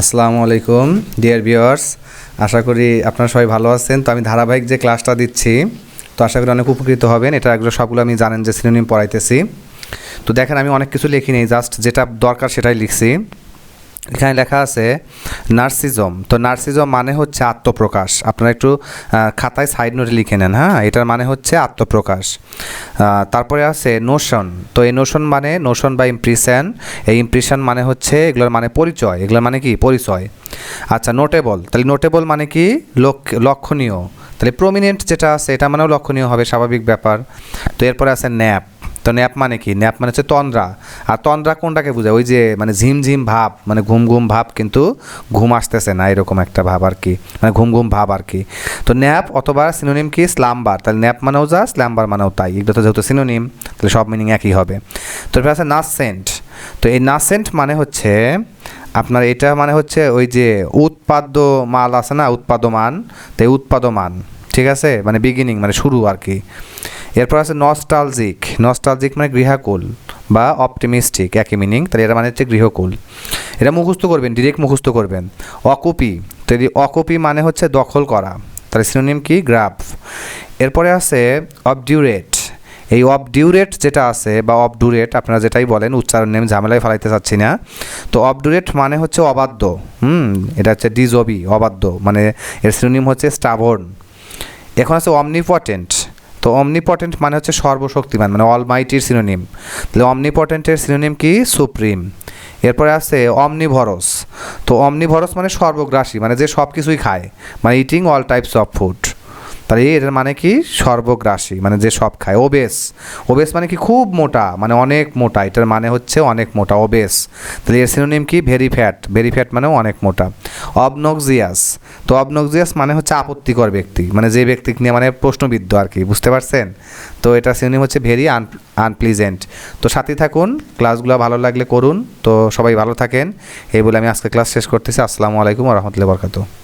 আসসালামু আলাইকুম dear viewers, আশা করি আপনারা সবাই ভালো আছেন। তো আমি ধারাবাহিক যে ক্লাসটা দিচ্ছি, তো আশা করি অনেক উপকৃত হবেন। এটা একদম সবগুলো আমি জানেন যে সিনোনিম পড়াইতেছি। তো দেখেন আমি অনেক কিছু লিখিনি, জাস্ট যেটা দরকার সেটাই লিখছি। এখানে লেখা আছে নার্সিজম। তো নার্সিজম মানে হচ্ছে আত্মপ্রকাশ। আপনারা একটু খাতায় সাইড নোটে লিখে নেন। হ্যাঁ, এটার মানে হচ্ছে আত্মপ্রকাশ। তারপরে আছে নোশন। তো এই নোশন মানে নোশন বা ইমপ্রেশন। এই ইমপ্রেশন মানে হচ্ছে এগুলোর মানে পরিচয়। এগুলোর মানে কি পরিচয়। আচ্ছা, নোটেবল। তাহলে নোটেবল মানে কি লক্ষণীয়। তাহলে প্রমিনেন্ট যেটা আছে এটা মানেও লক্ষণীয় হবে, স্বাভাবিক ব্যাপার। তো এরপরে আছে ন্যাপ। তো ন্যাপ মানে কি? ন্যাপ মানে হচ্ছে তন্দ্রা। আর তন্দ্রা কোনটাকে বোঝায়? ওই যে মানে ঝিমঝিম ভাব, মানে ঘুম ঘুম ভাব, কিন্তু ঘুম আসতেছে না, এরকম একটা ভাব আর কি, মানে ঘুম ঘুম ভাব আর কি। তো ন্যাপ অথবা সিনোনিম কি স্লাম্বার। তাহলে ন্যাপ মানেও যা, স্লাম্বার মানেও তাই। এগুলো তো যেহেতু সিনোনিম, তাহলে সব মিনিং একই হবে। তো এরপর আছে নাসেন্ট। তো এই নাসেন্ট মানে হচ্ছে আপনার, এটা মানে হচ্ছে ওই যে উৎপাদ্য মাল আছে না, উৎপাদমান। তো এই উৎপাদমান, ঠিক আছে, মানে বিগিনিং মানে শুরু আর কি। এরপর আছে নস্টালজিক। নস্টালজিক মানে গৃহাকুল বা অপটিমিস্টিক, একই মিনিং। তাহলে এটা মানে হচ্ছে গৃহকুল। এটা মুখস্থ করবেন, ডিরেক্ট মুখস্থ করবেন। অকুপি। তো এই অকুপি মানে হচ্ছে দখল করা। তাহলে সিনোনিম কি? গ্রাফ। এরপরে আছে অবডিউরেট। এই অবডিউরেট যেটা আছে বা অবডুরেট, আপনারা যেটাই বলেন, উচ্চারণ নেম ঝামেলায় ফেলাইতে চাচ্ছি না। তো অবডুরেট মানে হচ্ছে অবাধ্য। এটা হচ্ছে ডিজবি, অবাধ্য, মানে এর সিনোনিম হচ্ছে স্টাবর্ন। এখন আছে অমনিপটেন্ট। তো অমনিপটেন্ট মানে হচ্ছে সর্বশক্তিমান, মানে অলমাইটির সিনোনিম। তাহলে অমনিপটেন্টের সিনোনিম কি? সুপ্রিম। এরপরে আছে অমনিভরস। তো অমনিভরস মানে সর্বগ্রাসী, মানে যে সব কিছুই খায়, মানে eating all types of food. তাহলে এটার মানে কি? সর্বগ্রাসী, মানে যে সব খায়। ওবেস। ওবেস মানে কি? খুব মোটা, মানে অনেক মোটা। এটার মানে হচ্ছে অনেক মোটা, ওবেস। তাহলে এর সিনোনিম কি? Very fat. ভেরি ফ্যাট মানেও অনেক মোটা। অবনক্সিয়াস। তো অবনক্সিয়াস মানে হচ্ছে আপত্তিকর ব্যক্তি, মানে যে ব্যক্তি নিয়ে মানে প্রশ্নবিদ্ধ আর কি, বুঝতে পারছেন? তো এটা সিনোনিম হচ্ছে ভেরি আনপ্লিজেন্ট। তো সাথে থাকুন, ক্লাসগুলো ভালো লাগলে করুন। তো সবাই ভালো থাকেন, এই বলে আমি আজকে ক্লাস শেষ করতেছি। আসসালামু আলাইকুম ওয়া রাহমাতুল্লাহি ওয়া বারাকাতুহু।